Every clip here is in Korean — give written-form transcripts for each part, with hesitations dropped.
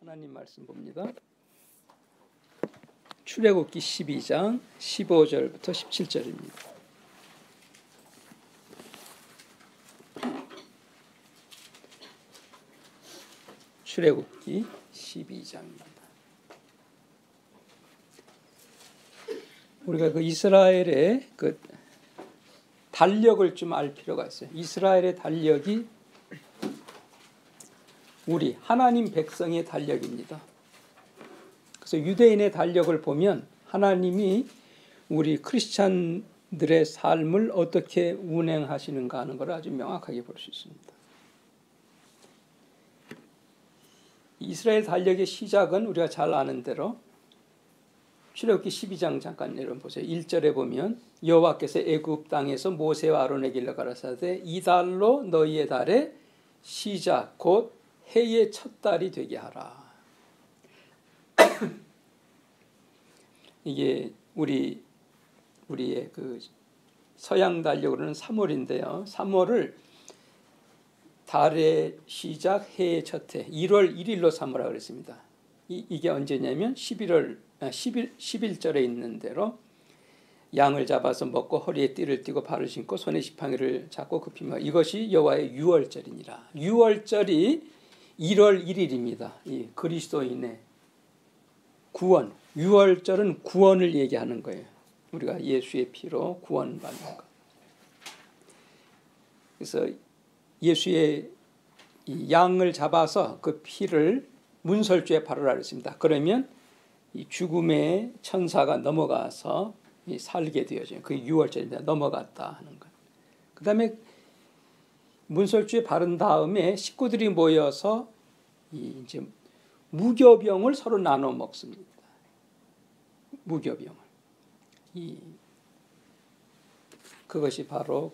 하나님 말씀 봅니다. 출애굽기 12장 15절부터 17절입니다. 출애굽기 12장입니다. 우리가 그 이스라엘의 그 달력을 좀 알 필요가 있어요. 이스라엘의 달력이 우리 하나님 백성의 달력입니다. 그래서 유대인의 달력을 보면 하나님이 우리 크리스찬들의 삶을 어떻게 운행하시는가 하는 걸 아주 명확하게 볼 수 있습니다. 이스라엘 달력의 시작은 우리가 잘 아는 대로 출애굽기 12장 잠깐 내려보세요. 1절에 보면 여호와께서 애굽 땅에서 모세와 아론에게 일러 가라사대 이 달로 너희의 달의 시작 곧 해의 첫 달이 되게 하라. 이게 우리의 그 서양 달력으로는 3월인데요. 3월을 달의 시작 해의 첫 해 1월 1일로 삼으라 그랬습니다. 이게 언제냐면 11절에 있는 대로 양을 잡아서 먹고 허리에 띠를 띠고 발을 신고 손에 지팡이를 잡고 급히며 이것이 여호와의 유월절이니라. 유월절이 1월 1일입니다. 이 그리스도인의 구원, 유월절은 구원을 얘기하는 거예요. 우리가 예수의 피로 구원받는 것. 그래서 예수의 이 양을 잡아서 그 피를 문설주에 바르라 그랬습니다. 그러면 이 죽음의 천사가 넘어가서 살게 되어져요. 그게 유월절입니다. 넘어갔다 하는 것. 그 다음에 문설주에 바른 다음에 식구들이 모여서 이제 무교병을 서로 나눠 먹습니다. 무교병을. 그것이 바로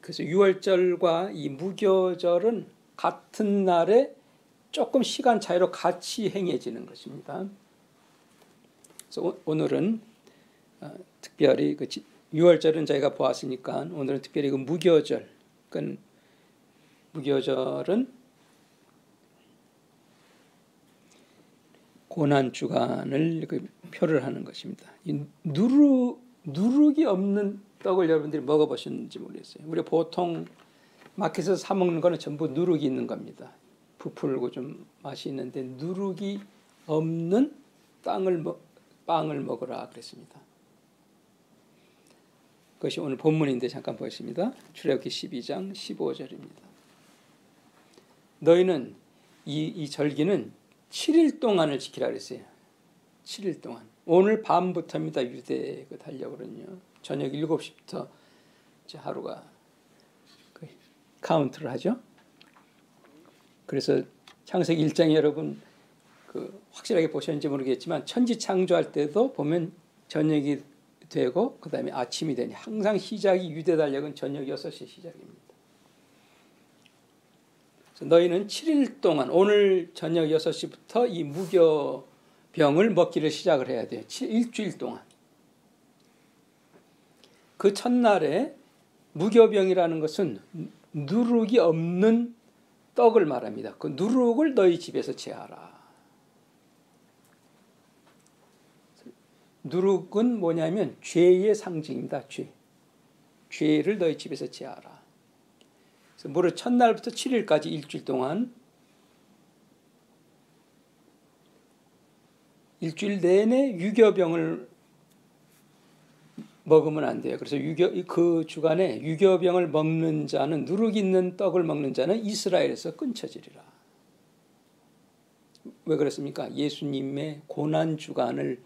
그래서 유월절과 이 무교절은 같은 날에 조금 시간 차이로 같이 행해지는 것입니다. 그래서 오늘은 특별히 그 유월절은 저희가 보았으니까 오늘은 특별히 그 무교절, 그러니까 무교절은 고난주간을 그 표를 하는 것입니다. 이 누룩이 없는 떡을 여러분들이 먹어보셨는지 모르겠어요. 우리 보통 마켓에서 사 먹는 거는 전부 누룩이 있는 겁니다. 부풀고 좀 맛이 있는데 누룩이 없는 빵을 먹으라 그랬습니다. 그것이 오늘 본문인데 잠깐 보겠습니다. 출애굽기 12장 15절입니다. 너희는 이 절기는 7일 동안을 지키라 그랬어요. 7일 동안. 오늘 밤부터입니다. 유대 그 달력으로는요. 저녁 7시부터 이제 하루가 카운트를 하죠. 그래서 창세기 1장에 여러분 그 확실하게 보셨는지 모르겠지만 천지 창조할 때도 보면 저녁이 되고 그 다음에 아침이 되니 항상 시작이 유대 달력은 저녁 6시 시작입니다. 그래서 너희는 7일 동안 오늘 저녁 6시부터 이 무교병을 먹기를 시작을 해야 돼요. 일주일 동안. 그 첫날에 무교병이라는 것은 누룩이 없는 떡을 말합니다. 그 누룩을 너희 집에서 제하라. 누룩은 뭐냐면 죄의 상징입니다. 죄를 너희 집에서 제하라. 그래서 무릇 첫날부터 7일까지 일주일 동안 일주일 내내 유교병을 먹으면 안 돼요. 그래서 그 주간에 유교병을 먹는 자는 누룩 있는 떡을 먹는 자는 이스라엘에서 끊쳐지리라. 왜 그렇습니까? 예수님의 고난 주간을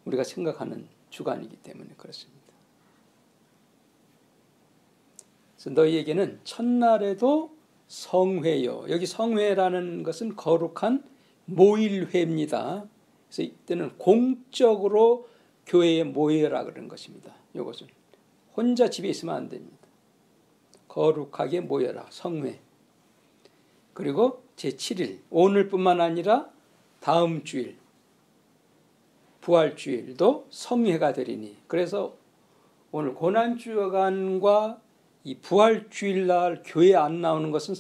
우리가 생각하는 주간이기 때문에 그렇습니다. 그래서 너희에게는 첫날에도 성회요. 여기 성회라는 것은 거룩한 모일회입니다. 그래서 이때는 공적으로 교회에 모여라 그런 것입니다. 이것은 혼자 집에 있으면 안 됩니다. 거룩하게 모여라. 성회. 그리고 제7일 오늘뿐만 아니라 다음 주일 부활주일도 성회가 되리니 그래서 오늘 고난주간과 이 부활주일날 교회에 안 나오는 것은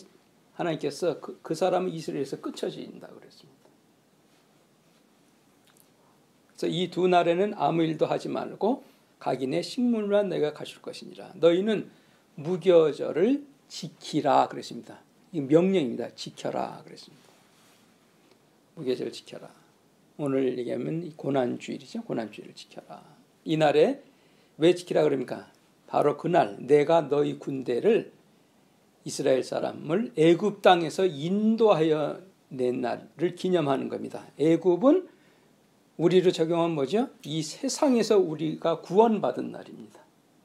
하나님께서 그 사람은 이스라엘에서 끊어진다 그랬습니다. 그래서 이 두 날에는 아무 일도 하지 말고 각인의 식물만 너희가 가실 것이니라. 너희는 무교절을 지키라 그랬습니다. 이 명령입니다. 지켜라 그랬습니다. 무교절을 지켜라. 오늘 얘기하면 고난주일이죠. 고난주일을 지켜라. 이 날에 왜 지키라 그럽니까? 바로 그날 내가 너희 군대를 이스라엘 사람을 애굽 땅에서 인도하여 낸 날을 기념하는 겁니다. 애굽은 우리로 적용하면 뭐죠? 이 세상에서 우리가 구원받은 날입니다.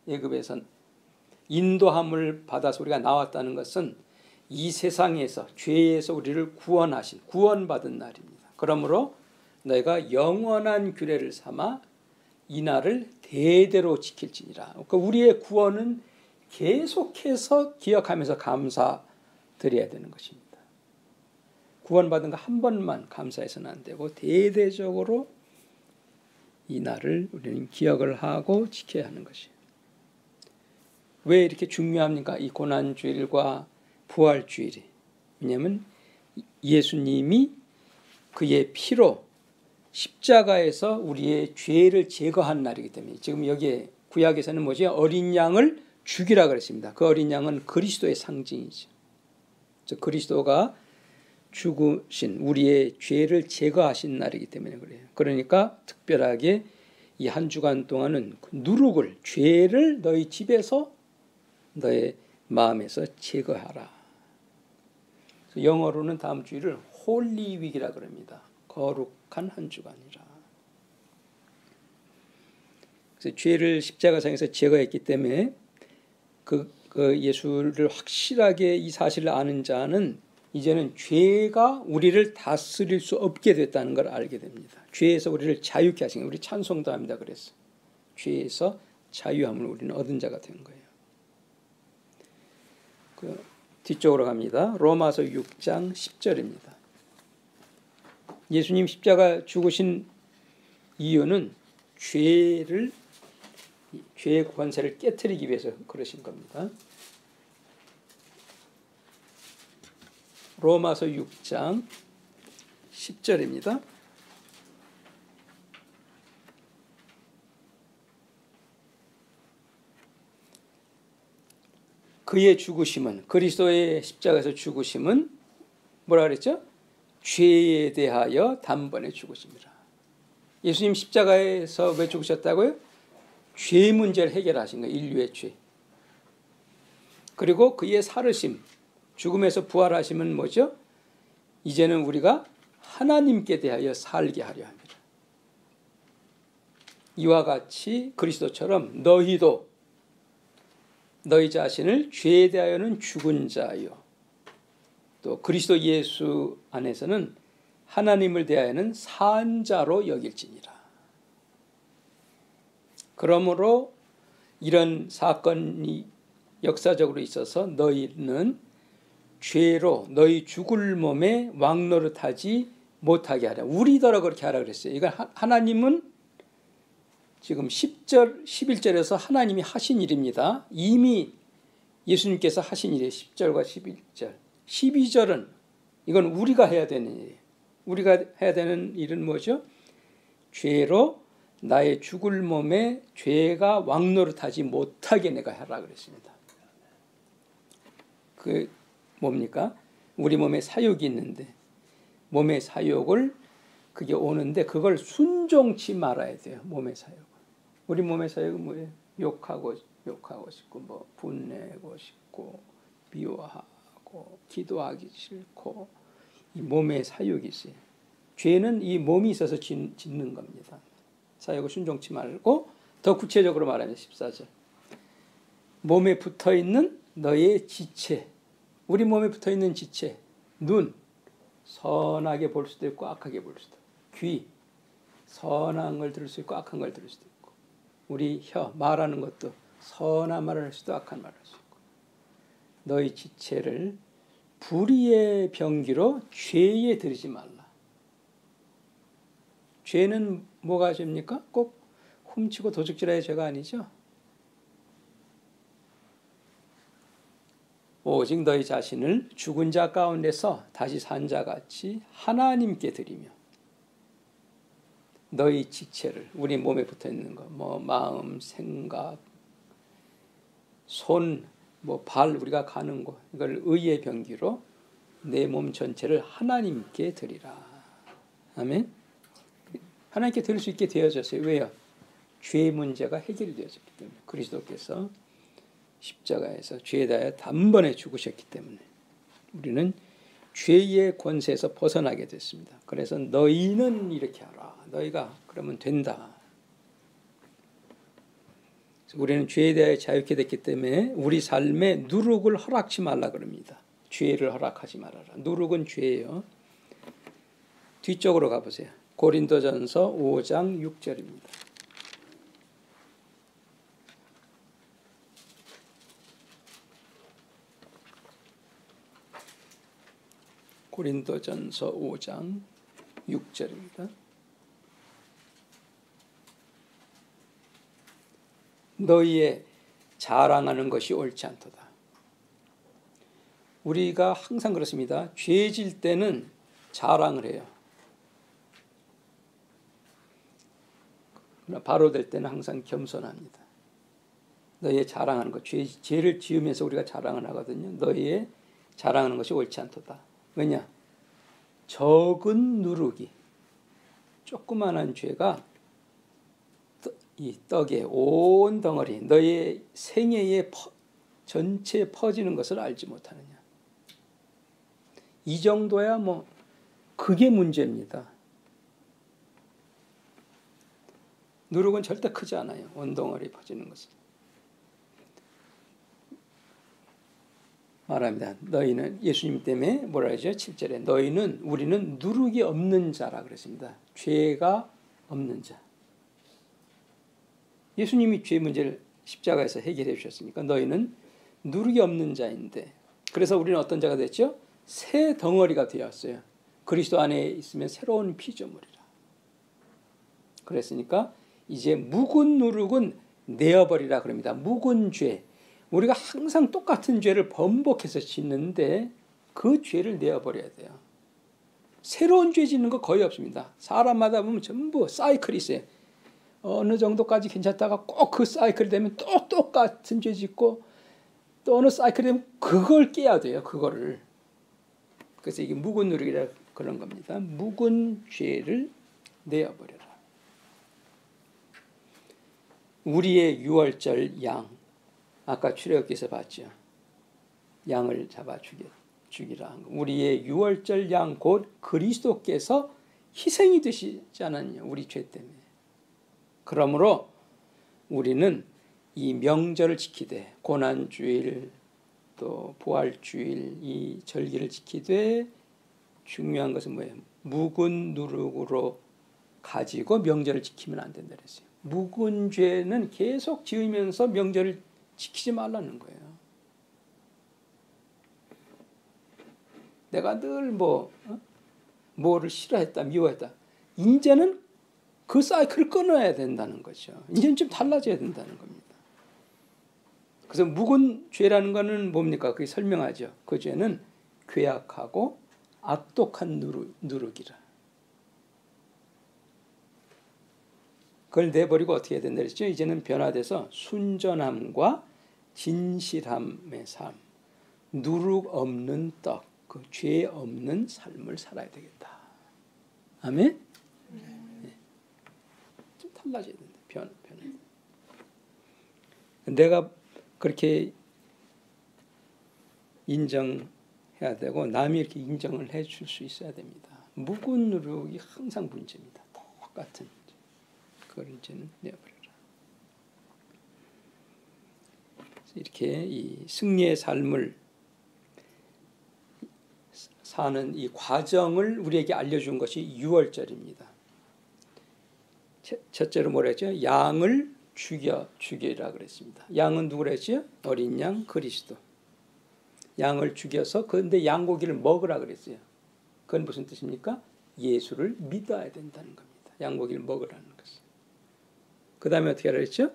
애굽에선 인도함을 받아서 우리가 나왔다는 것은 이 세상에서 죄에서 우리를 구원받은 날입니다. 그러므로 너희가 영원한 규례를 삼아 이 날을 대대로 지킬지니라. 그러니까 우리의 구원은 계속해서 기억하면서 감사드려야 되는 것입니다. 구원받은 거 한 번만 감사해서는 안 되고 대대적으로 이 날을 우리는 기억을 하고 지켜야 하는 것이에요. 왜 이렇게 중요합니까? 이 고난주일과 부활주일이. 왜냐하면 예수님이 그의 피로 십자가에서 우리의 죄를 제거한 날이기 때문에 지금 여기에 구약에서는 뭐죠? 어린 양을 죽이라 그랬습니다. 그 어린 양은 그리스도의 상징이죠. 그리스도가 죽으신 우리의 죄를 제거하신 날이기 때문에 그래요. 그러니까 특별하게 이 한 주간 동안은 그 누룩을, 죄를 너희 집에서 너의 마음에서 제거하라. 영어로는 다음 주일을 홀리 윅이라 그럽니다. 거룩한 한 주간이라. 그래서 죄를 십자가상에서 제거했기 때문에 그 예수를 확실하게 이 사실을 아는 자는 이제는 죄가 우리를 다스릴 수 없게 됐다는 걸 알게 됩니다. 죄에서 우리를 자유케 하신 거예요. 우리 찬송도 합니다. 그래서 죄에서 자유함을 우리는 얻은 자가 된 거예요. 그 뒤쪽으로 갑니다. 로마서 6장 10절입니다. 예수님 십자가 죽으신 이유는 죄의 권세를 깨트리기 위해서 그러신 겁니다. 로마서 6장 10절입니다. 그의 죽으심은, 그리스도의 십자가에서 죽으심은 뭐라 그랬죠? 죄에 대하여 단번에 죽으심이라. 예수님 십자가에서 왜 죽으셨다고요? 죄 문제를 해결하신 거예요. 인류의 죄. 그리고 그의 살으심, 죽음에서 부활하심은 뭐죠? 이제는 우리가 하나님께 대하여 살게 하려 합니다. 이와 같이 그리스도처럼 너희도 너희 자신을 죄에 대하여는 죽은 자요, 또 그리스도 예수 안에서는 하나님을 대하여는 산 자로 여길지니라. 그러므로 이런 사건이 역사적으로 있어서 너희는 죄로 너희 죽을 몸에 왕노릇하지 못하게 하라. 우리더러 그렇게 하라 그랬어요. 이건 하나님은 지금 10절, 11절에서 하나님이 하신 일입니다. 이미 예수님께서 하신 일이에요. 10절과 11절. 12절은 이건 우리가 해야 되는 일이에요. 우리가 해야 되는 일은 뭐죠? 죄로 나의 죽을 몸에 죄가 왕노릇하지 못하게 내가 하라 그랬습니다. 그 뭡니까? 우리 몸에 사욕이 있는데 몸의 사욕을 그게 오는데 그걸 순종치 말아야 돼요. 몸의 사욕. 우리 몸의 사욕은 뭐예요? 욕하고 싶고 뭐 분내고 싶고 미워하고 기도하기 싫고 이 몸의 사욕이 있어요. 죄는 이 몸이 있어서 짓는 겁니다. 사욕을 순종치 말고 더 구체적으로 말하면 14절. 몸에 붙어있는 너의 지체, 우리 몸에 붙어있는 지체, 눈, 선하게 볼 수도 있고 악하게 볼 수도 있고, 귀, 선한 걸 들을 수 있고 악한 걸 들을 수도 있고, 우리 혀, 말하는 것도 선한 말을 할 수도 악한 말을 할 수 있고, 너희 지체를 불의의 병기로 죄에 들이지 말라. 죄는 뭐가 죄입니까? 꼭 훔치고 도둑질하는 죄가 아니죠. 오직 너희 자신을 죽은 자 가운데서 다시 산 자같이 하나님께 드리며 너희 지체를, 우리 몸에 붙어 있는 거, 뭐 마음, 생각, 손, 뭐 발, 우리가 가는 곳, 이걸 의의 병기로 내 몸 전체를 하나님께 드리라. 아멘. 하나님께 드릴 수 있게 되어졌어요. 왜요? 죄의 문제가 해결되어졌기 때문에. 그리스도께서 십자가에서 죄에 대하여 단번에 죽으셨기 때문에 우리는 죄의 권세에서 벗어나게 됐습니다. 그래서 너희는 이렇게 하라. 너희가 그러면 된다. 우리는 죄에 대하여 자유케 됐기 때문에 우리 삶에 누룩을 허락치 말라 그럽니다. 죄를 허락하지 말아라. 누룩은 죄예요. 뒤쪽으로 가보세요. 고린도전서 5장 6절입니다. 고린도전서 5장 6절입니다. 너희의 자랑하는 것이 옳지 않도다. 우리가 항상 그렇습니다. 죄질 때는 자랑을 해요. 그러나 바로 될 때는 항상 겸손합니다. 너희의 자랑하는 것, 죄를 지으면서 우리가 자랑을 하거든요. 너희의 자랑하는 것이 옳지 않도다. 왜냐? 적은 누룩이, 조그만한 죄가 이 떡의 온 덩어리, 너의 생애에 전체에 퍼지는 것을 알지 못하느냐. 이 정도야 뭐 그게 문제입니다. 누룩은 절대 크지 않아요. 온 덩어리 퍼지는 것은. 말합니다. 너희는, 예수님 때문에 뭐라 하죠? 7절에 너희는, 우리는 누룩이 없는 자라 그랬습니다. 죄가 없는 자. 예수님이 죄 문제를 십자가에서 해결해 주셨으니까 너희는 누룩이 없는 자인데, 그래서 우리는 어떤 자가 됐죠? 새 덩어리가 되었어요. 그리스도 안에 있으면 새로운 피조물이라. 그랬으니까 이제 묵은 누룩은 내어버리라 그럽니다. 묵은 죄. 우리가 항상 똑같은 죄를 번복해서 짓는데 그 죄를 내어버려야 돼요. 새로운 죄 짓는 거 거의 없습니다. 사람마다 보면 전부 사이클이 있어요. 어느 정도까지 괜찮다가 꼭 그 사이클이 되면 또 똑같은 죄 짓고, 또 어느 사이클이 되면 그걸 깨야 돼요. 그거를. 그래서 이게 묵은 누룩이라 그런 겁니다. 묵은 죄를 내어버려라. 우리의 유월절 양, 아까 출애굽기에서 봤죠. 양을 잡아 죽이라. 우리의 유월절 양 곧 그리스도께서 희생이 되시지 않았냐, 우리 죄 때문에. 그러므로 우리는 이 명절을 지키되, 고난주일 또 부활주일 이 절기를 지키되, 중요한 것은 뭐예요? 묵은 누룩으로 가지고 명절을 지키면 안 된다 그랬어요. 묵은 죄는 계속 지으면서 명절을 지키지 말라는 거예요. 내가 늘 뭐를 싫어했다, 미워했다. 이제는 그 사이클을 끊어야 된다는 거죠. 이제는 좀 달라져야 된다는 겁니다. 그래서 묵은 죄라는 거는 뭡니까? 그게 설명하죠. 그 죄는 괴악하고 악독한 누룩이라. 그걸 내버리고 어떻게 해야 된다 그랬죠? 이제는 변화돼서 순전함과 진실함의 삶, 누룩 없는 떡, 그 죄 없는 삶을 살아야 되겠다. 아멘? 네. 좀 달라져야 된다. 변화. 내가 그렇게 인정해야 되고 남이 이렇게 인정을 해줄 수 있어야 됩니다. 묵은 누룩이 항상 문제입니다. 똑같은. 그걸 이제는 내어버려라. 이렇게 이 승리의 삶을 사는 이 과정을 우리에게 알려준 것이 유월절입니다. 첫째로 뭐라 했죠? 양을 죽이라 그랬습니다. 양은 누구라 했죠? 어린 양 그리스도. 양을 죽여서, 그런데 양고기를 먹으라 그랬어요. 그건 무슨 뜻입니까? 예수를 믿어야 된다는 겁니다. 양고기를 먹으라는 것은. 그 다음에 어떻게 하라 그랬죠?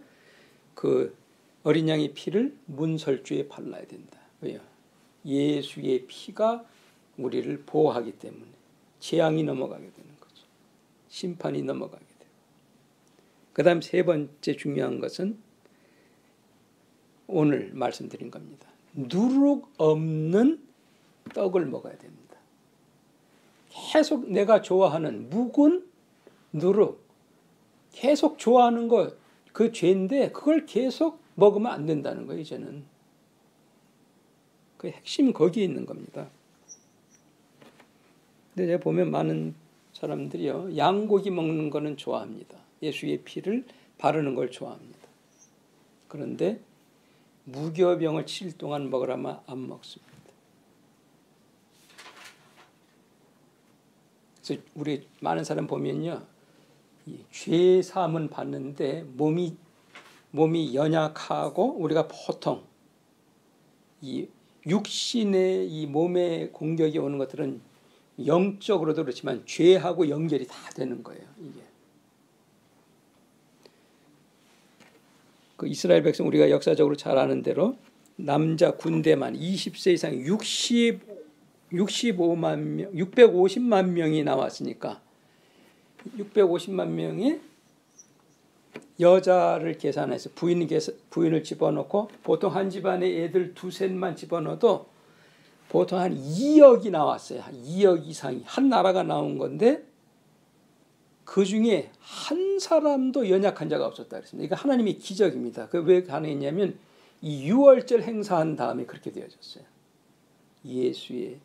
그 어린 양의 피를 문설주에 발라야 된다. 왜요? 예수의 피가 우리를 보호하기 때문에 재앙이 넘어가게 되는 거죠. 심판이 넘어가게 되고. 그 다음 세 번째 중요한 것은 오늘 말씀드린 겁니다. 누룩 없는 떡을 먹어야 됩니다. 계속 내가 좋아하는 묵은 누룩, 계속 좋아하는 거, 그 죄인데 그걸 계속 먹으면 안 된다는 거예요. 이제는 그 핵심이 거기에 있는 겁니다. 근데 제가 보면 많은 사람들이요, 양고기 먹는 거는 좋아합니다. 예수의 피를 바르는 걸 좋아합니다. 그런데 무교병을 7일 동안 먹으라면 안 먹습니다. 그래서 우리 많은 사람 보면요, 죄 사함은 받는데 몸이 연약하고, 우리가 보통 이 육신의 이 몸에 공격이 오는 것들은 영적으로도 그렇지만 죄하고 연결이 다 되는 거예요. 이게 그 이스라엘 백성, 우리가 역사적으로 잘 아는 대로 남자 군대만 20세 이상 65만 명, 650만 명이 나왔으니까 650만 명이 여자를 계산해서 부인을 집어넣고, 보통 한 집안에 애들 두셋만 집어넣어도 보통 한 2억이 나왔어요. 한 2억 이상이 한 나라가 나온 건데, 그 중에 한 사람도 연약한 자가 없었다 그랬습니다. 이거 하나님의 기적입니다. 그 왜 가능했냐면 이 유월절 행사한 다음에 그렇게 되어졌어요. 예수의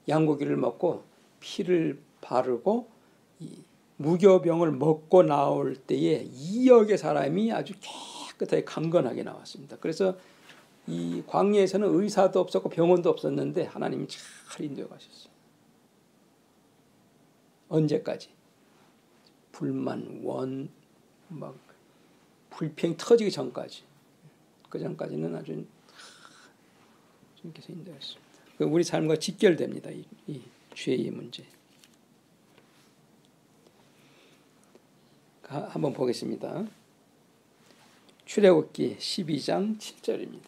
양고기를 먹고 피를 바르고 이 무교병을 먹고 나올 때에 2억의 사람이 아주 깨끗하게 강건하게 나왔습니다. 그래서 이 광야에서는 의사도 없었고 병원도 없었는데 하나님이 잘 인도해 가셨어요. 언제까지? 불만, 막 불평 터지기 전까지. 그 전까지는 아주 주님께서 인도했습니다. 우리 삶과 직결됩니다. 이 죄의 문제. 한번 보겠습니다. 출애굽기 12장 7절입니다.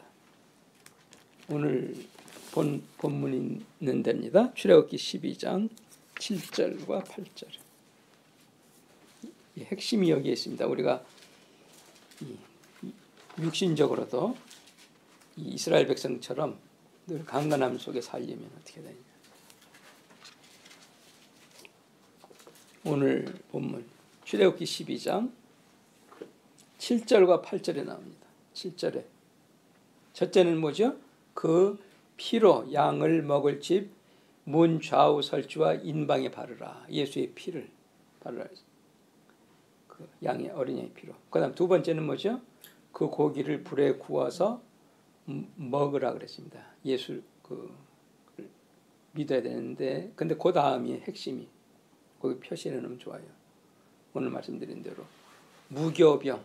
오늘 본문이 있는 데입니다. 출애굽기 12장 7절과 8절. 핵심이 여기에 있습니다. 우리가 육신적으로도 이스라엘 백성처럼 늘 강건함 속에 살려면 어떻게 되냐. 오늘 본문 출애굽기 12장 7절과 8절에 나옵니다. 7절에 첫째는 뭐죠? 그 피로 양을 먹을 집 문 좌우 설주와 인방에 바르라. 예수의 피를 바르라. 그 양의 어린 양의 피로. 그다음 두 번째는 뭐죠? 그 고기를 불에 구워서 먹으라 그랬습니다. 예수 믿어야 되는데, 근데 그 다음이 핵심이 거기 표시해 놓으면 좋아요. 오늘 말씀드린 대로 무교병,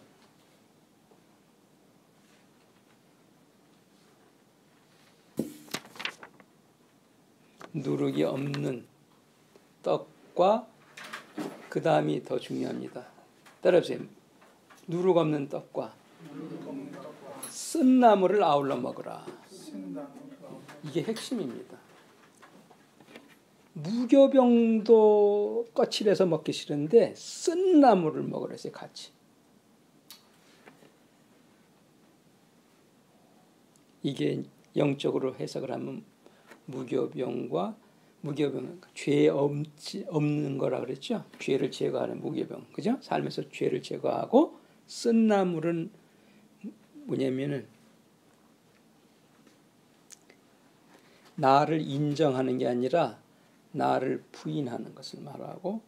누룩이 없는 떡과 그 다음이 더 중요합니다. 따라주세요. 누룩 없는 떡과 쓴 나물을 아울러 먹으라. 이게 핵심입니다. 무교병도 거칠해서 먹기 싫은데 쓴 나물을 먹으라 했어요. 같이. 이게 영적으로 해석을 하면 무교병, 죄 없는 거라 그랬죠. 죄를 제거하는 무교병, 그죠? 삶에서 죄를 제거하고, 쓴 나물은 뭐냐면은 나를 인정하는 게 아니라 나를 부인하는 것을 말하고,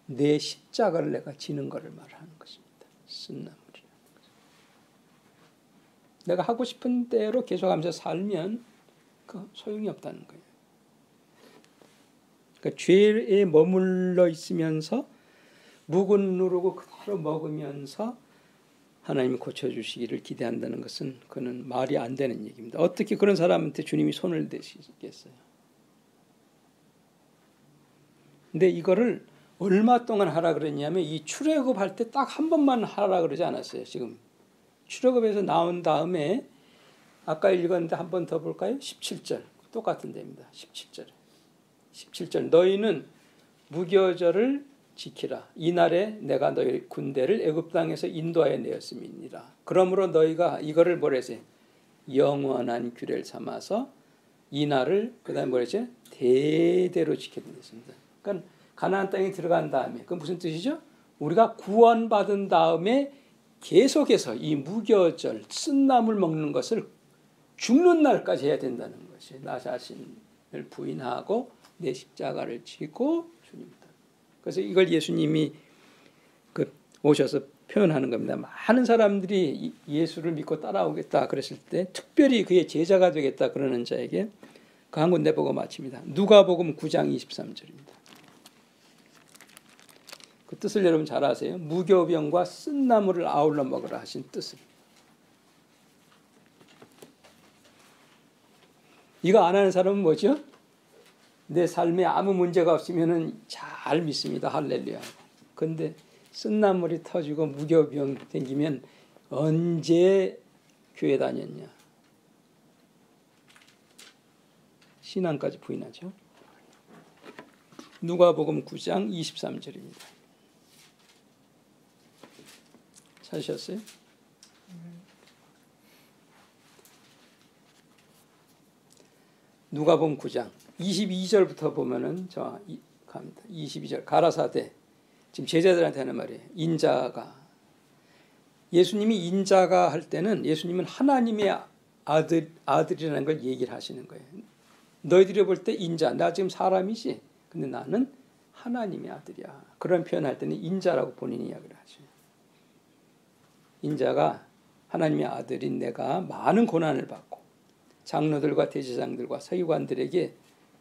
내 십자가를 내가 지는 것을 말하는 것입니다. 쓴 나물이라는 것은. 내가 하고 싶은 대로 계속하면서 살면 그 소용이 없다는 거예요. 그러니까 죄에 머물러 있으면서 묵은 누르고 그대로 먹으면서 하나님이 고쳐주시기를 기대한다는 것은 그는 말이 안 되는 얘기입니다. 어떻게 그런 사람한테 주님이 손을 대시겠어요? 근데 이거를 얼마 동안 하라 그랬냐면 이 출애굽할 때 딱 한 번만 하라 그러지 않았어요. 지금 출애굽에서 나온 다음에 아까 읽었는데 한 번 더 볼까요? 17절 똑같은 데입니다. 17절 너희는 무교절을 지키라. 이날에 내가 너희 군대를 애굽 땅에서 인도하여 내었음이니라. 그러므로 너희가 이거를 뭐래지? 영원한 규례를 삼아서 이날을 그다음에 뭐랬지? 대대로 지켜야 되겠습니다. 그러니까 가나안 땅에 들어간 다음에 그건 무슨 뜻이죠? 우리가 구원받은 다음에 계속해서 이 무교절 쓴나물 먹는 것을 죽는 날까지 해야 된다는 것이 나 자신을 부인하고 내 십자가를 지고 주님이다. 그래서 이걸 예수님이 오셔서 표현하는 겁니다. 많은 사람들이 예수를 믿고 따라오겠다 그랬을 때 특별히 그의 제자가 되겠다 그러는 자에게 그 한 군데 보고 마칩니다. 누가복음 9장 23절입니다. 그 뜻을 여러분 잘 아세요? 무교병과 쓴나물을 아울러 먹으라 하신 뜻을. 이거 안 하는 사람은 뭐죠? 내 삶에 아무 문제가 없으면 잘 믿습니다. 할렐루야. 근데 쓴나물이 터지고 무교병 생기면 언제 교회 다녔냐? 신앙까지 부인하죠. 누가복음 9장 23절입니다. 찾으셨어요? 누가복음 9장 22절부터 보면은 저 갑니다. 22절 가라사대 지금 제자들한테 하는 말이에요. 인자가 예수님이 인자가 할 때는 예수님은 하나님의 아들이라는 걸 얘기를 하시는 거예요. 너희들이 볼 때 인자 나 지금 사람이지. 근데 나는 하나님의 아들이야. 그런 표현할 때는 인자라고 본인이 이야기를 하죠. 인자가 하나님의 아들인 내가 많은 고난을 받고 장로들과 대제사장들과 서기관들에게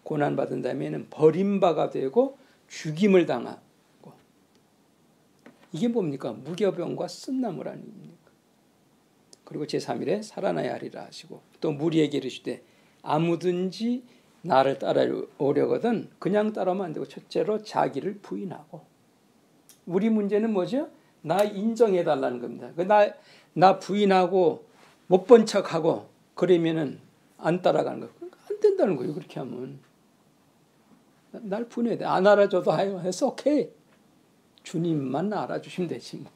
고난받은 다음에는 버림바가 되고 죽임을 당하고 이게 뭡니까? 무교병과 쓴나물 아닙니까? 그리고 제3일에 살아나야 하리라 하시고 또 무리에게 이르시되 아무든지 나를 따라오려거든 그냥 따라오면 안 되고 첫째로 자기를 부인하고 우리 문제는 뭐죠? 나 인정해달라는 겁니다. 나 부인하고 못 본 척하고 그러면은 안 따라가는 거. 안 된다는 거예요. 그렇게 하면. 날 부인해야 돼. 안 알아줘도 해서 오케이. 주님만 알아주시면 되지 뭐.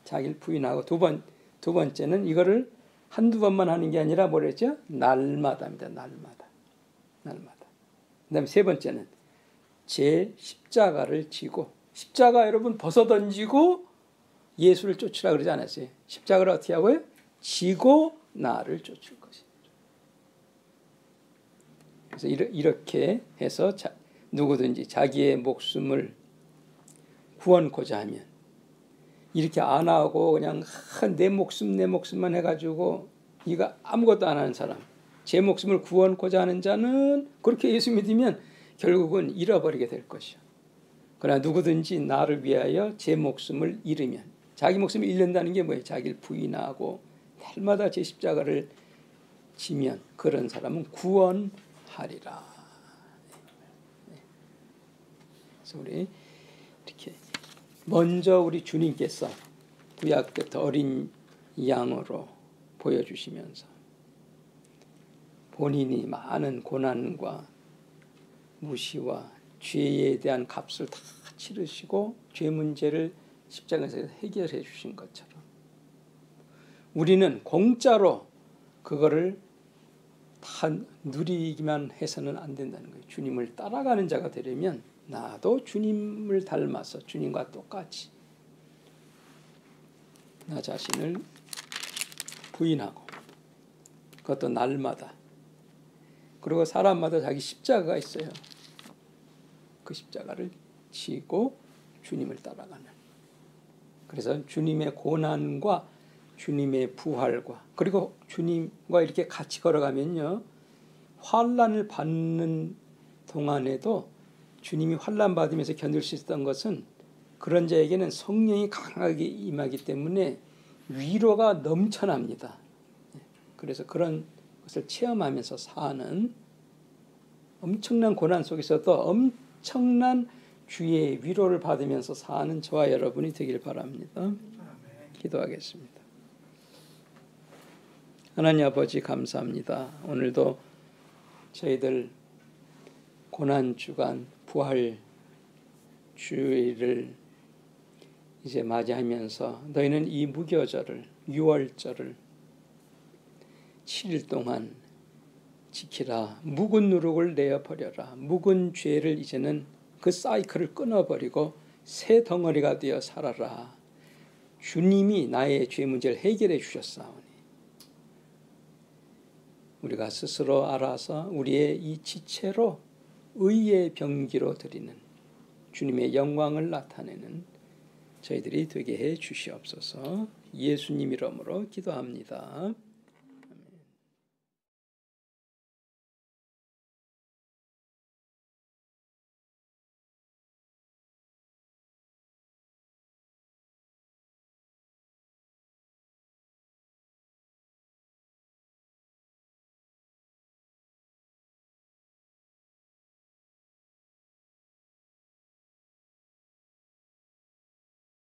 자기를 부인하고 두 번째는 이거를 한두 번만 하는 게 아니라 뭐랬죠? 날마다입니다. 날마다. 그다음에 세 번째는 제 십자가를 지고 십자가 여러분 벗어던지고 예수를 쫓으라 그러지 않았어요. 십자가를 어떻게 하고요? 지고 나를 쫓을 것입니다. 그래서 이렇게 해서 누구든지 자기의 목숨을 구원코자 하면 이렇게 안 하고 그냥 내 목숨만 해가지고 이거 아무것도 안 하는 사람 제 목숨을 구원코자 하는 자는 그렇게 예수 믿으면 결국은 잃어버리게 될 것이요. 그러나 누구든지 나를 위하여 제 목숨을 잃으면 자기 목숨을 잃는다는 게 뭐예요? 자기를 부인하고 날마다 제 십자가를 지면 그런 사람은 구원하리라. 그래서 우리 이렇게 먼저 우리 주님께서 구약 때부터 어린 양으로 보여주시면서 본인이 많은 고난과 무시와 죄에 대한 값을 다 치르시고 죄 문제를 십자가에서 해결해 주신 것처럼 우리는 공짜로 그거를 다 누리기만 해서는 안 된다는 거예요. 주님을 따라가는 자가 되려면 나도 주님을 닮아서 주님과 똑같이 나 자신을 부인하고 그것도 날마다 그리고 사람마다 자기 십자가가 있어요. 그 십자가를 지고 주님을 따라가는 그래서 주님의 고난과 주님의 부활과 그리고 주님과 이렇게 같이 걸어가면요 환난을 받는 동안에도 주님이 환난 받으면서 견딜 수 있었던 것은 그런 자에게는 성령이 강하게 임하기 때문에 위로가 넘쳐납니다. 그래서 그런 것을 체험하면서 사는 엄청난 고난 속에서도 엄청난 주의 위로를 받으면서 사는 저와 여러분이 되길 바랍니다. 기도하겠습니다. 하나님 아버지 감사합니다. 오늘도 저희들 고난주간 부활 주일을 이제 맞이하면서 너희는 이 무교절을, 유월절을 7일 동안 지키라. 묵은 누룩을 내어버려라. 묵은 죄를 이제는 그 사이클을 끊어버리고 새 덩어리가 되어 살아라. 주님이 나의 죄 문제를 해결해 주셨사오니 우리가 스스로 알아서 우리의 이 지체로 의의 병기로 드리는 주님의 영광을 나타내는 저희들이 되게 해 주시옵소서. 예수님 이름으로 기도합니다.